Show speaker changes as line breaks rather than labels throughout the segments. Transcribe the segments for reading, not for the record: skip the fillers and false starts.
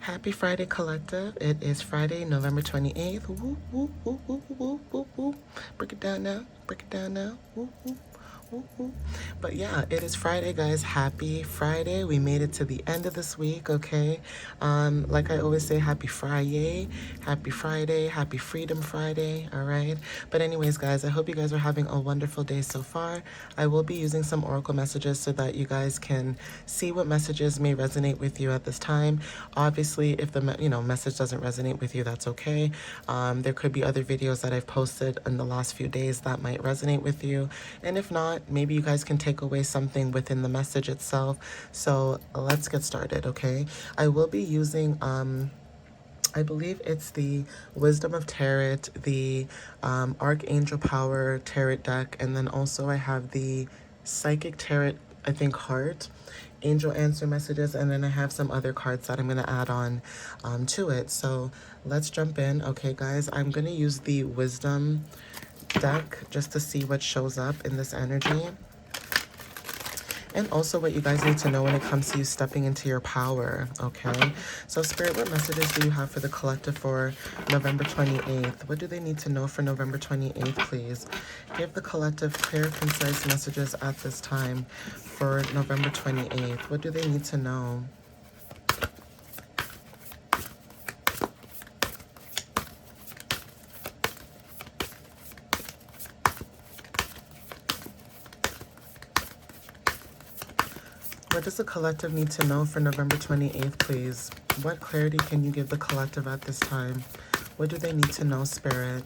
Happy Friday, Collective. It is Friday, November 28th. Woo, woo, woo, woo, woo, woo, woo. Break it down now. Break it down now. Woo, woo. But yeah, it is Friday, guys. Happy Friday. We made it to the end of this week, okay? Like I always say, happy Friyay, happy Friday, happy Freedom Friday, all right? But anyways, guys, I hope you guys are having a wonderful day so far. I will be using some oracle messages so that you guys can see what messages may resonate with you at this time. Obviously, if the message doesn't resonate with you, that's okay. There could be other videos that I've posted in the last few days that might resonate with you. And if not, maybe you guys can take away something within the message itself. So let's get started, okay? I will be using I believe it's the Wisdom of Tarot, the Archangel Power Tarot deck, and then also I have the Psychic Tarot, I think, Heart, Angel Answer Messages, and then I have some other cards that I'm going to add on to it. So let's jump in, okay, guys? I'm going to use the Wisdom deck just to see what shows up in this energy, and also what you guys need to know when it comes to you stepping into your power, okay? So Spirit, what messages do you have for the collective for November 28th? What do they need to know for November 28th, please? Give the collective clear, concise messages at this time for November 28th. What do they need to know? What does the collective need to know for November 28th, please? What clarity can you give the collective at this time? What do they need to know, Spirit?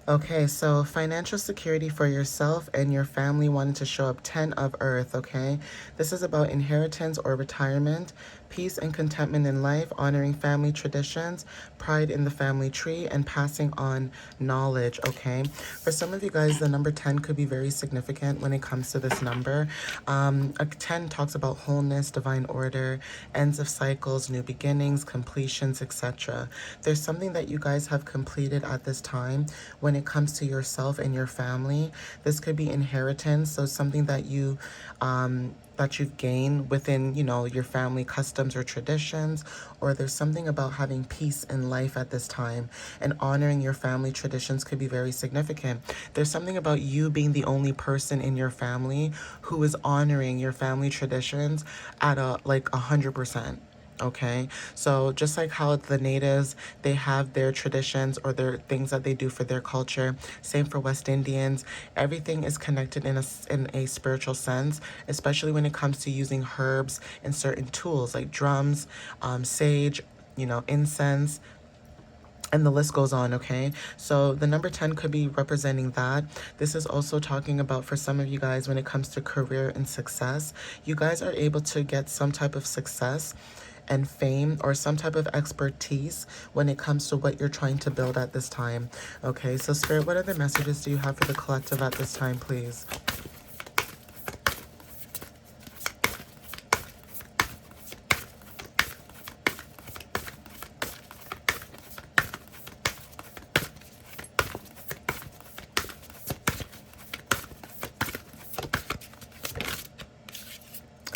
Okay, so financial security for yourself and your family wanted to show up 10 of Earth, okay? This is about inheritance or retirement, peace and contentment in life, honoring family traditions, pride in the family tree, and passing on knowledge, okay? For some of you guys, the number 10 could be very significant when it comes to this number. 10 talks about wholeness, divine order, ends of cycles, new beginnings, completions, etc. There's something that you guys have completed at this time when it comes to yourself and your family. This could be inheritance, so something that you've gained within, your family customs or traditions, or there's something about having peace in life at this time, and honoring your family traditions could be very significant. There's something about you being the only person in your family who is honoring your family traditions at 100%. Okay, so just like how the natives, they have their traditions or their things that they do for their culture, same for West Indians. Everything is connected in a spiritual sense, especially when it comes to using herbs and certain tools like drums, sage, incense, and the list goes on, okay? So the number 10 could be representing that. This is also talking about, for some of you guys, when it comes to career and success, you guys are able to get some type of success and fame or some type of expertise when it comes to what you're trying to build at this time. Okay, so Spirit, what other messages do you have for the collective at this time, please?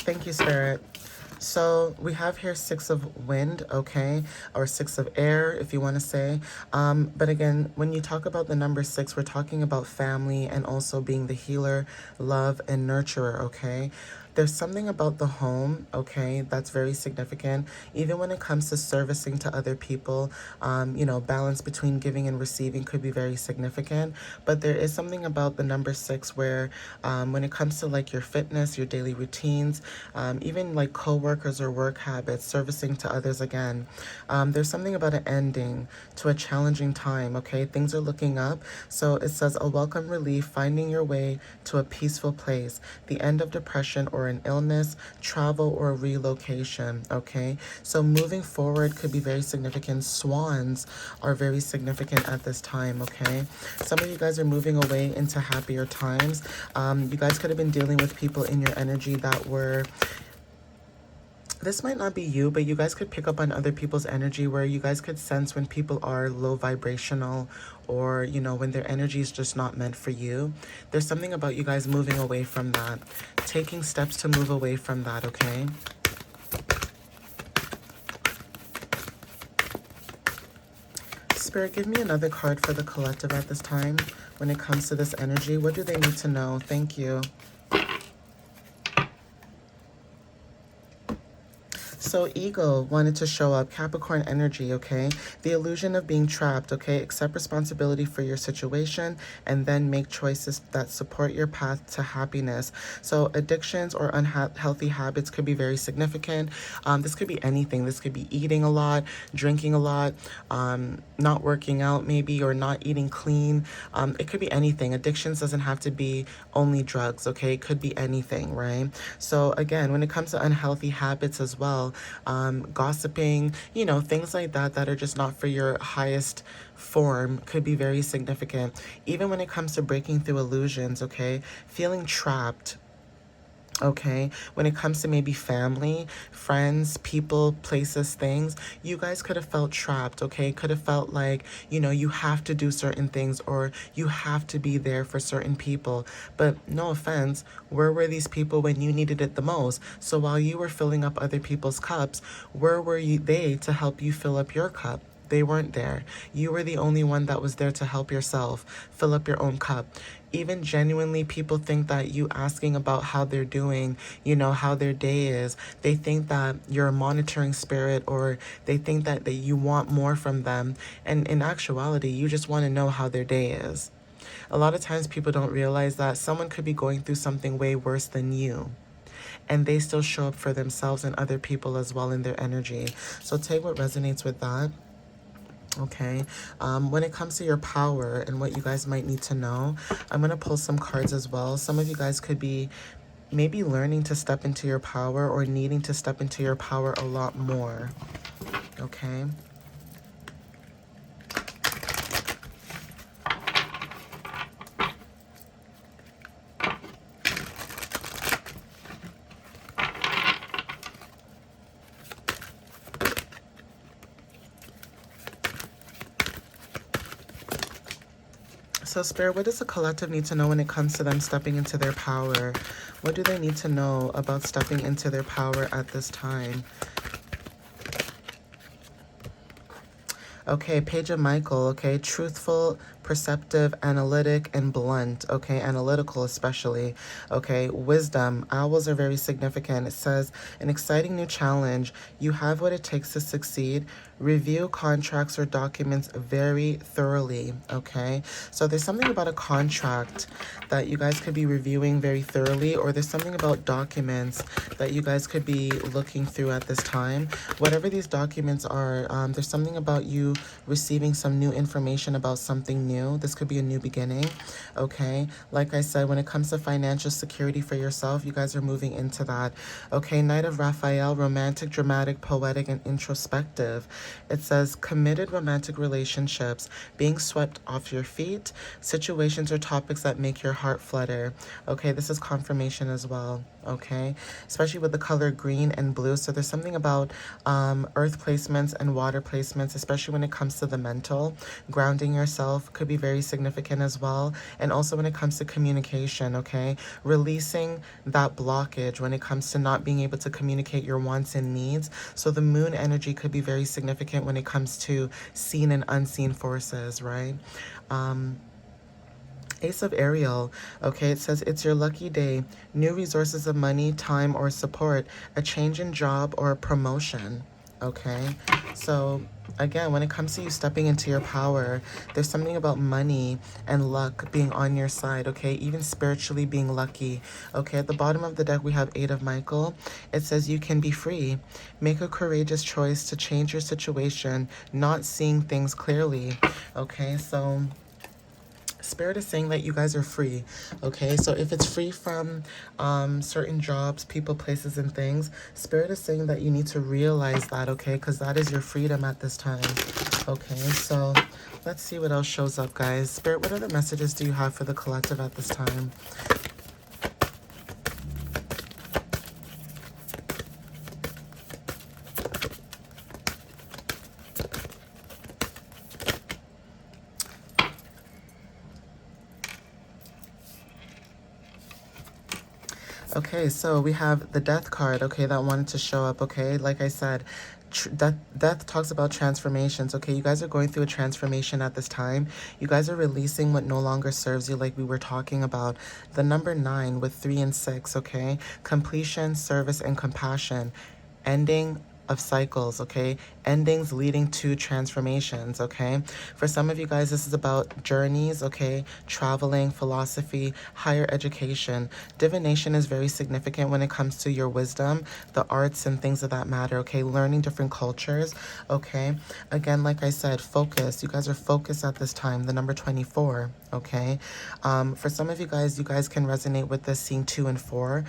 Thank you, Spirit. So we have here 6 of wind, okay, or 6 of air, if you want to say. But again, when you talk about the number 6, we're talking about family and also being the healer, love, and nurturer, okay? There's something about the home, okay, that's very significant. Even when it comes to servicing to other people, balance between giving and receiving could be very significant. But there is something about the number 6 where when it comes to like your fitness, your daily routines, even like co-workers or work habits, servicing to others again, there's something about an ending to a challenging time, okay? Things are looking up. So it says a welcome relief, finding your way to a peaceful place, the end of depression or an illness, travel, or relocation, okay? So moving forward could be very significant. Swans are very significant at this time, okay? Some of you guys are moving away into happier times. You guys could have been dealing with people in your energy that this might not be you, but you guys could pick up on other people's energy, where you guys could sense when people are low vibrational, or, you know, when their energy is just not meant for you. There's something about you guys moving away from that, taking steps to move away from that, okay? Spirit, give me another card for the collective at this time when it comes to this energy. What do they need to know? Thank you. So ego wanted to show up, Capricorn energy, okay? The illusion of being trapped, okay? Accept responsibility for your situation and then make choices that support your path to happiness. So addictions or unhealthy habits could be very significant. This could be anything. This could be eating a lot, drinking a lot, not working out maybe, or not eating clean. It could be anything. Addictions doesn't have to be only drugs, okay? It could be anything, right? So again, when it comes to unhealthy habits as well, gossiping, you know, things like that that are just not for your highest form could be very significant. Even when it comes to breaking through illusions, okay, feeling trapped. Okay, when it comes to maybe family, friends, people, places, things, you guys could have felt trapped, okay? Could have felt like, you know, you have to do certain things, or you have to be there for certain people. But no offense, where were these people when you needed it the most? So while you were filling up other people's cups, where were they to help you fill up your cup? They weren't there. You were the only one that was there to help yourself fill up your own cup. Even genuinely, people think that you asking about how they're doing, you know, how their day is, they think that you're a monitoring spirit, or they think that you want more from them. And in actuality, you just want to know how their day is. A lot of times people don't realize that someone could be going through something way worse than you, and they still show up for themselves and other people as well in their energy. So take what resonates with that. Okay, when it comes to your power and what you guys might need to know, I'm going to pull some cards as well. Some of you guys could be maybe learning to step into your power, or needing to step into your power a lot more. Okay. So Spirit, what does the collective need to know when it comes to them stepping into their power? What do they need to know about stepping into their power at this time? Okay, Page of Michael, okay, truthful, perceptive, analytic, and blunt, okay, analytical especially, okay, wisdom, owls are very significant. It says, an exciting new challenge, you have what it takes to succeed, review contracts or documents very thoroughly, okay, so there's something about a contract that you guys could be reviewing very thoroughly, or there's something about documents that you guys could be looking through at this time. Whatever these documents are, there's something about you receiving some new information about something new. This could be a new beginning, okay? Like I said, when it comes to financial security for yourself, you guys are moving into that, okay? Knight of Raphael, romantic, dramatic, poetic, and introspective. It says committed romantic relationships, being swept off your feet, situations or topics that make your heart flutter, okay? This is confirmation as well, okay? Especially with the color green and blue. So there's something about earth placements and water placements, especially when it comes to the mental. Grounding yourself could be very significant as well. And also when it comes to communication, okay? Releasing that blockage when it comes to not being able to communicate your wants and needs. So the moon energy could be very significant when it comes to seen and unseen forces, right? Ace of Ariel, okay, it says it's your lucky day, new resources of money, time, or support, a change in job or a promotion, okay? So again, when it comes to you stepping into your power, there's something about money and luck being on your side, okay? Even spiritually being lucky, okay? At the bottom of the deck, we have Eight of Michael. It says you can be free. Make a courageous choice to change your situation, not seeing things clearly, okay? So Spirit is saying that you guys are free, okay? So if it's free from certain jobs, people, places, and things, Spirit is saying that you need to realize that, okay? Because that is your freedom at this time, okay? So let's see what else shows up, guys. Spirit, what other messages do you have for the collective at this time? Okay, so we have the death card, okay, that wanted to show up, okay? Like I said, death talks about transformations, okay? You guys are going through a transformation at this time. You guys are releasing what no longer serves you, like we were talking about. The number 9 with 3 and 6, okay? Completion, service, and compassion. Ending of cycles, okay? Endings leading to transformations, okay? For some of you guys, this is about journeys, okay? Traveling, philosophy, higher education. Divination is very significant when it comes to your wisdom, the arts, and things of that matter, okay? Learning different cultures, okay? Again, like I said, focus. You guys are focused at this time, the number 24, okay? For some of you guys can resonate with this, seeing 2 and 4.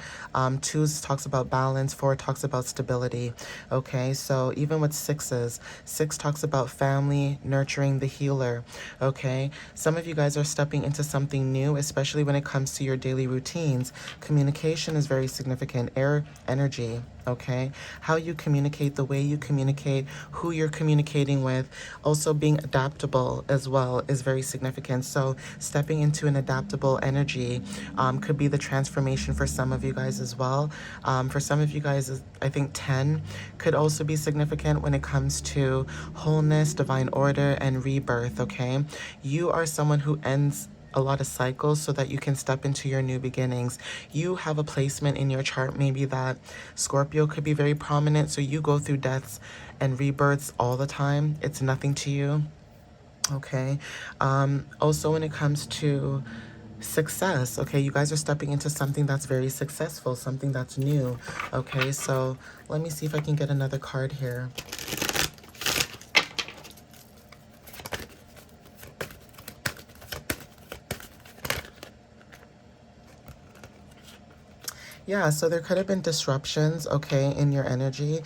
2 talks about balance, 4 talks about stability, okay? So even with 6s, 6 talks about family, nurturing, the healer, okay? Some of you guys are stepping into something new, especially when it comes to your daily routines. Communication is very significant. Air energy, okay? How you communicate, the way you communicate, who you're communicating with. Also being adaptable as well is very significant. So stepping into an adaptable energy could be the transformation for some of you guys as well. For some of you guys, I think 10 could also be significant when it comes to wholeness, divine order, and rebirth, okay? You are someone who ends a lot of cycles so that you can step into your new beginnings. You have a placement in your chart, maybe that Scorpio could be very prominent, so you go through deaths and rebirths all the time. It's nothing to you, okay? Also, when it comes to success, okay, you guys are stepping into something that's very successful, something that's new, okay? So let me see if I can get another card here. Yeah, so there could have been disruptions, okay, in your energy.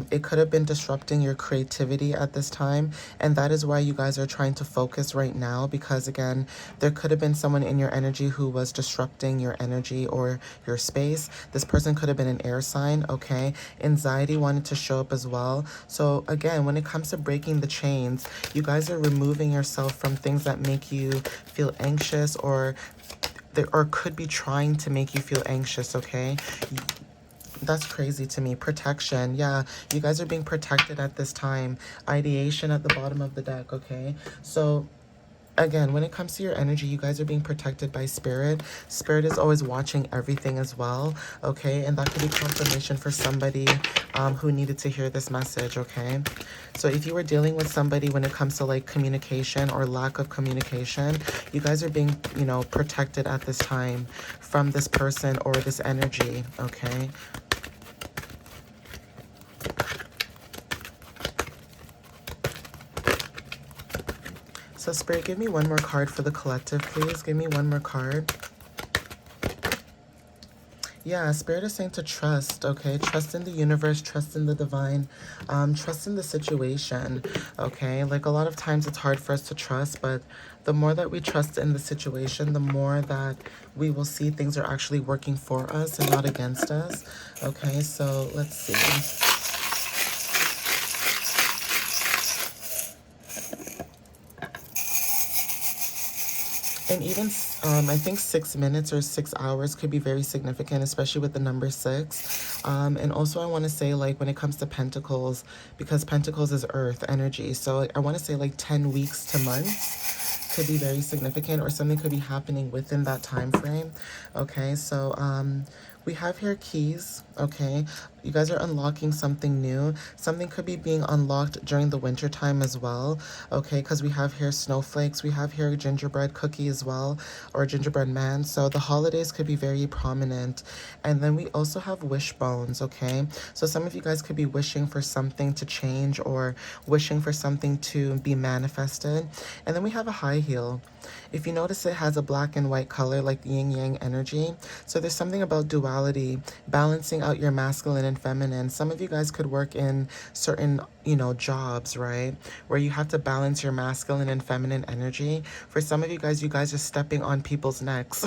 It could have been disrupting your creativity at this time. And that is why you guys are trying to focus right now, because again, there could have been someone in your energy who was disrupting your energy or your space. This person could have been an air sign, okay? Anxiety wanted to show up as well. So again, when it comes to breaking the chains, you guys are removing yourself from things that make you feel anxious or could be trying to make you feel anxious, okay? That's crazy to me. Protection. Yeah, you guys are being protected at this time. Ideation at the bottom of the deck, okay? So again, when it comes to your energy, you guys are being protected by spirit. Spirit is always watching everything as well, okay? And that could be confirmation for somebody who needed to hear this message, okay? So if you were dealing with somebody when it comes to like communication or lack of communication, you guys are being, you know, protected at this time from this person or this energy, okay? So Spirit, give me one more card for the collective, please. Give me one more card. Yeah, Spirit is saying to trust, okay? Trust in the universe, trust in the divine, trust in the situation, okay? Like a lot of times it's hard for us to trust, but the more that we trust in the situation, the more that we will see things are actually working for us and not against us, okay? So let's see. And even, I think 6 minutes or 6 hours could be very significant, especially with the number 6. And also I want to say, like, when it comes to Pentacles, because Pentacles is earth energy. So I want to say like 10 weeks to months could be very significant, or something could be happening within that time frame. Okay, so we have here keys, okay? You guys are unlocking something new. Something could be being unlocked during the winter time as well, okay? Because we have here snowflakes. We have here gingerbread cookie as well, or gingerbread man. So the holidays could be very prominent. And then we also have wishbones, okay? So some of you guys could be wishing for something to change or wishing for something to be manifested. And then we have a high heel. If you notice, it has a black and white color, like the yin-yang energy. So there's something about duality, balancing out your masculine and feminine. Some of you guys could work in certain, you know, jobs, right? Where you have to balance your masculine and feminine energy. For some of you guys are stepping on people's necks.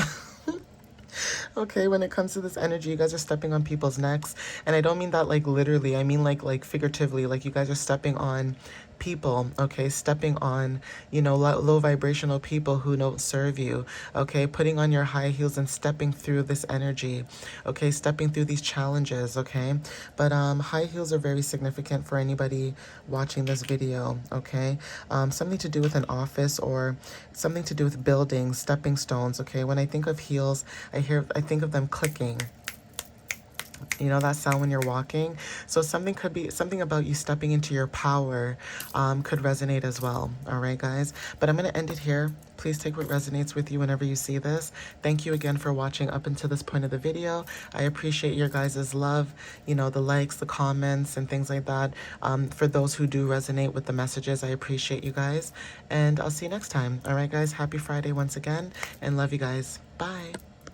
Okay, when it comes to this energy, you guys are stepping on people's necks. And I don't mean that like literally, I mean like figuratively, like you guys are stepping on people, okay, stepping on, you know, low vibrational people who don't serve you, okay, putting on your high heels and stepping through this energy, okay, stepping through these challenges, okay. But high heels are very significant for anybody watching this video, okay. Something to do with an office or something to do with buildings, stepping stones, okay. When I think of heels, I think of them clicking. You know that sound when you're walking? So something could be, something about you stepping into your power could resonate as well. All right, guys? But I'm going to end it here. Please take what resonates with you whenever you see this. Thank you again for watching up until this point of the video. I appreciate your guys' love, you know, the likes, the comments, and things like that. For those who do resonate with the messages, I appreciate you guys. And I'll see you next time. All right, guys? Happy Friday once again, and love you guys. Bye.